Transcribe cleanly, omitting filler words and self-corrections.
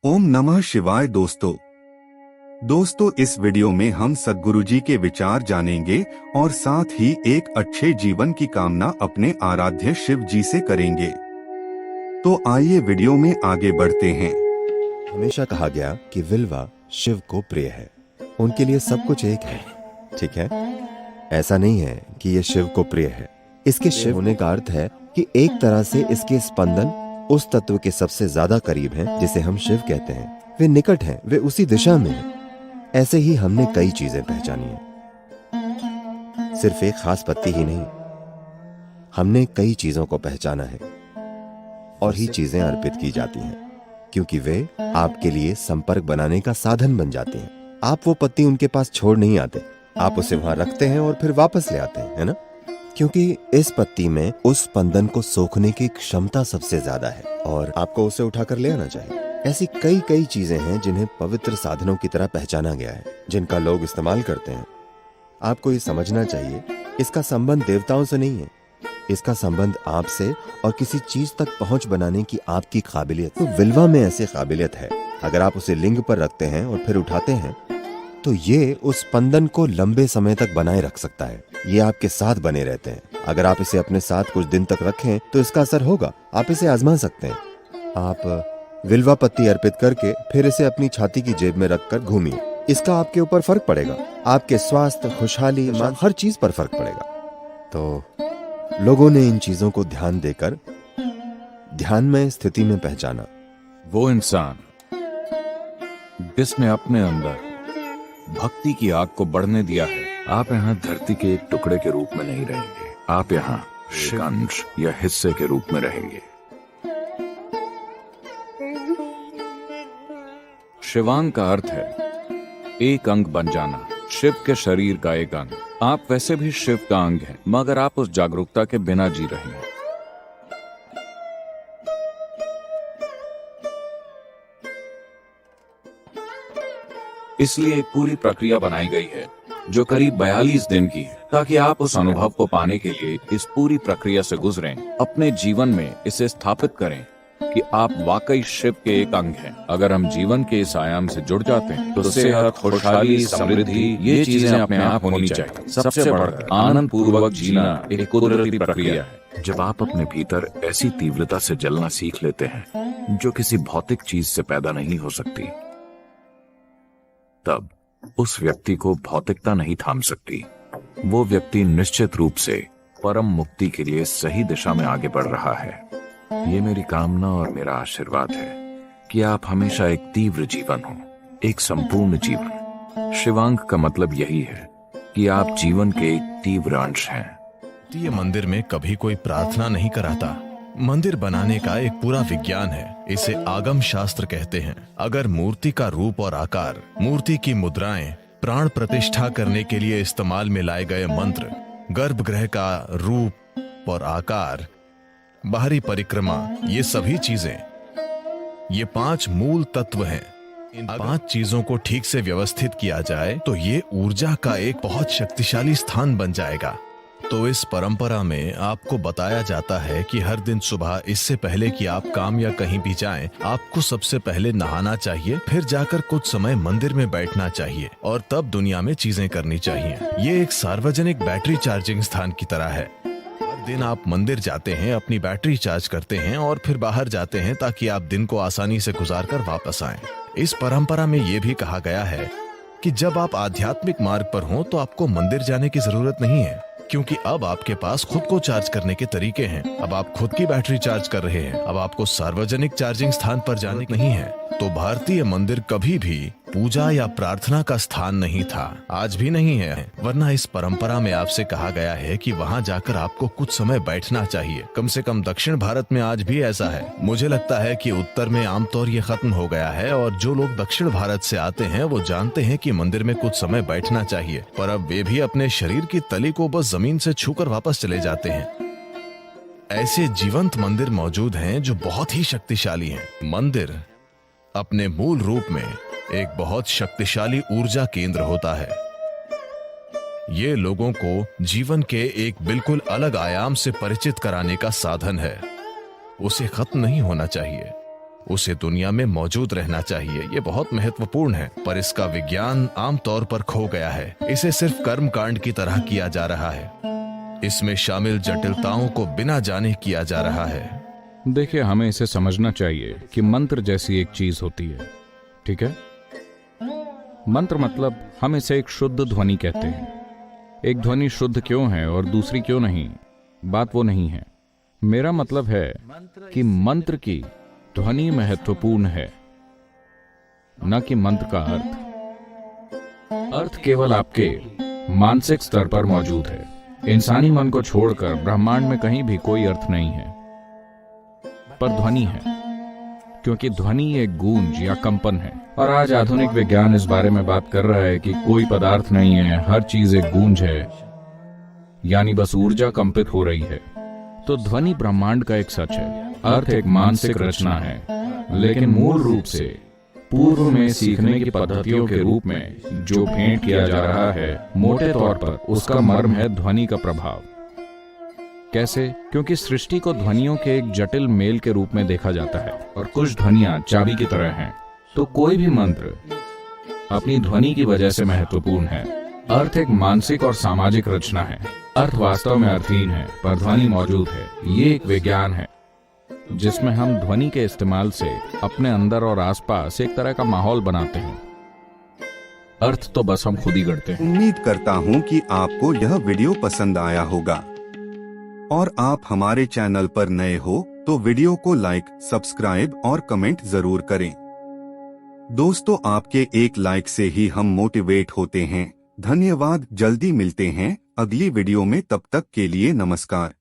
ओम नमः शिवाय दोस्तों इस वीडियो में हम सद्गुरु जी के विचार जानेंगे और साथ ही एक अच्छे जीवन की कामना अपने आराध्य शिव जी से करेंगे। तो आइए वीडियो में आगे बढ़ते हैं। हमेशा कहा गया कि विल्वा शिव को प्रिय है, उनके लिए सब कुछ एक है। ठीक है, ऐसा नहीं है कि ये शिव को प्रिय है। इसके शिव होने का अर्थ है कि एक तरह से इसके स्पंदन उस तत्व के सबसे ज्यादा करीब हैं जिसे हम शिव कहते हैं। वे निकट हैं, वे उसी दिशा में हैं। ऐसे ही हमने कई चीजें पहचानी हैं, सिर्फ एक खास पत्ती ही नहीं, हमने कई चीजों को पहचाना है और ही चीजें अर्पित की जाती हैं क्योंकि वे आपके लिए संपर्क बनाने का साधन बन जाते हैं। आप वो पत्ती उनके पास छोड़ नहीं आते, आप उसे वहां रखते हैं और फिर वापस ले आते हैं, है ना? क्योंकि इस पत्ती में उस स्पंदन को सोखने की क्षमता सबसे ज्यादा है और आपको उसे उठाकर ले आना चाहिए। ऐसी कई चीजें हैं जिन्हें पवित्र साधनों की तरह पहचाना गया है, जिनका लोग इस्तेमाल करते हैं। आपको ये समझना चाहिए, इसका संबंध देवताओं से नहीं है, इसका संबंध आपसे और किसी चीज तक पहुंच बनाने की आपकी काबिलियत। तो विल्वा में ऐसी काबिलियत है, अगर आप उसे लिंग पर रखते हैं और फिर उठाते हैं तो ये उस स्पंदन को लंबे समय तक बनाए रख सकता है। ये आपके साथ बने रहते हैं। अगर आप इसे अपने साथ कुछ दिन तक रखें तो इसका असर होगा। आप इसे आजमा सकते हैं। आप विल्वा पत्ती अर्पित करके फिर इसे अपनी छाती की जेब में रखकर घूमिए। इसका आपके ऊपर फर्क पड़ेगा, आपके स्वास्थ्य, खुशहाली, हर चीज पर फर्क पड़ेगा। तो लोगों ने इन चीजों को ध्यान देकर ध्यानमय स्थिति में पहचाना। वो इंसान जिसने अपने अंदर भक्ति की आग को बढ़ने दिया है। आप यहाँ धरती के एक टुकड़े के रूप में नहीं रहेंगे, आप यहाँ एक अंश या हिस्से के रूप में रहेंगे। शिवांग का अर्थ है एक अंग बन जाना, शिव के शरीर का एक अंग। आप वैसे भी शिव का अंग हैं, मगर आप उस जागरूकता के बिना जी रहे हैं। इसलिए एक पूरी प्रक्रिया बनाई गई है जो करीब 42 दिन की है, ताकि आप उस अनुभव को पाने के लिए इस पूरी प्रक्रिया से गुजरें, अपने जीवन में इसे स्थापित करें कि आप वाकई शिव के एक अंग हैं। अगर हम जीवन के इस आयाम से जुड़ जाते हैं तो सेहत, खुशहाली, समृद्धि, ये चीजें अपने आप होनी चाहिए। सबसे बढ़कर आनंद पूर्वक जीना एक कुदरती प्रक्रिया है। जब आप अपने भीतर ऐसी तीव्रता से जलना सीख लेते हैं जो किसी भौतिक चीज से पैदा नहीं हो सकती, तब उस व्यक्ति को भौतिकता नहीं थाम सकती। वो व्यक्ति निश्चित रूप से परम मुक्ति के लिए सही दिशा में आगे बढ़ रहा है। ये मेरी कामना और मेरा आशीर्वाद है कि आप हमेशा एक तीव्र जीवन हो, एक संपूर्ण जीवन। शिवांग का मतलब यही है कि आप जीवन के एक तीव्र अंश हैं। ये मंदिर में कभी कोई प्रार्थना नहीं कराता। मंदिर बनाने का एक पूरा विज्ञान है, इसे आगम शास्त्र कहते हैं। अगर मूर्ति का रूप और आकार, मूर्ति की मुद्राएं, प्राण प्रतिष्ठा करने के लिए इस्तेमाल में लाए गए मंत्र, गर्भगृह का रूप और आकार, बाहरी परिक्रमा, ये सभी चीजें, ये 5 मूल तत्व हैं। इन 5 चीजों को ठीक से व्यवस्थित किया जाए तो ये ऊर्जा का एक बहुत शक्तिशाली स्थान बन जाएगा। तो इस परंपरा में आपको बताया जाता है कि हर दिन सुबह, इससे पहले कि आप काम या कहीं भी जाएं, आपको सबसे पहले नहाना चाहिए, फिर जाकर कुछ समय मंदिर में बैठना चाहिए और तब दुनिया में चीजें करनी चाहिए। ये एक सार्वजनिक बैटरी चार्जिंग स्थान की तरह है। हर दिन आप मंदिर जाते हैं, अपनी बैटरी चार्ज करते हैं और फिर बाहर जाते हैं ताकि आप दिन को आसानी से गुजार कर वापस आएं। इस परंपरा में ये भी कहा गया है कि जब आप आध्यात्मिक मार्ग पर हों तो आपको मंदिर जाने की जरूरत नहीं है, क्योंकि अब आपके पास खुद को चार्ज करने के तरीके हैं। अब आप खुद की बैटरी चार्ज कर रहे हैं। अब आपको सार्वजनिक चार्जिंग स्थान पर जाने की नहीं है। तो भारतीय मंदिर कभी भी पूजा या प्रार्थना का स्थान नहीं था, आज भी नहीं है। वरना इस परंपरा में आपसे कहा गया है कि वहाँ जाकर आपको कुछ समय बैठना चाहिए। कम से कम दक्षिण भारत में आज भी ऐसा है। मुझे लगता है कि उत्तर में आमतौर ये खत्म हो गया है और जो लोग दक्षिण भारत से आते हैं वो जानते हैं कि मंदिर में कुछ समय बैठना चाहिए, पर अब वे भी अपने शरीर की तली को बस जमीन से छूकर वापस चले जाते हैं। ऐसे जीवंत मंदिर मौजूद हैं जो बहुत ही शक्तिशाली हैं। मंदिर अपने मूल रूप में एक बहुत शक्तिशाली ऊर्जा केंद्र होता है। ये लोगों को जीवन के एक बिल्कुल अलग आयाम से परिचित कराने का साधन है। उसे खत्म नहीं होना चाहिए। उसे दुनिया में मौजूद रहना चाहिए। ये बहुत महत्वपूर्ण है, पर इसका विज्ञान आमतौर पर खो गया है। इसे सिर्फ कर्म कांड की तरह किया जा रहा है। इसमें शामिल जटिलताओं को बिना जाने किया जा रहा है। देखिए, हमें इसे समझना चाहिए कि मंत्र जैसी एक चीज होती है, ठीक है? मंत्र मतलब हम इसे एक शुद्ध ध्वनि कहते हैं। एक ध्वनि शुद्ध क्यों है और दूसरी क्यों नहीं, बात वो नहीं है। मेरा मतलब है कि मंत्र की ध्वनि महत्वपूर्ण है, न कि मंत्र का अर्थ। अर्थ केवल आपके मानसिक स्तर पर मौजूद है। इंसानी मन को छोड़कर ब्रह्मांड में कहीं भी कोई अर्थ नहीं है, पर ध्वनि है, क्योंकि ध्वनि एक गूंज या कंपन है। और आज आधुनिक विज्ञान इस बारे में बात कर रहा है कि कोई पदार्थ नहीं है, हर चीज एक गूंज है, यानी बस ऊर्जा कंपित हो रही है। तो ध्वनि ब्रह्मांड का एक सच है, अर्थ एक मानसिक रचना है, लेकिन मूल रूप से पूर्व में सीखने की पद्धतियों के रूप में जो भेंट किया जा रहा है, मोटे तौर पर उसका मर्म है ध्वनि का प्रभाव। कैसे? क्योंकि सृष्टि को ध्वनियों के एक जटिल मेल के रूप में देखा जाता है और कुछ ध्वनियां चाबी की तरह हैं। तो कोई भी मंत्र अपनी ध्वनि की वजह से महत्वपूर्ण है। अर्थ एक मानसिक और सामाजिक रचना है। अर्थ वास्तव में अर्थहीन है, पर ध्वनि मौजूद है। ये एक विज्ञान है जिसमें हम ध्वनि के इस्तेमाल से अपने अंदर और आसपास एक तरह का माहौल बनाते हैं। अर्थ तो बस हम खुद ही गढ़ते हैं। उम्मीद करता हूँ कि आपको यह वीडियो पसंद आया होगा और आप हमारे चैनल पर नए हो तो वीडियो को लाइक, सब्सक्राइब और कमेंट जरूर करें। दोस्तों, आपके एक लाइक से ही हम मोटिवेट होते हैं। धन्यवाद। जल्दी मिलते हैं अगली वीडियो में, तब तक के लिए नमस्कार।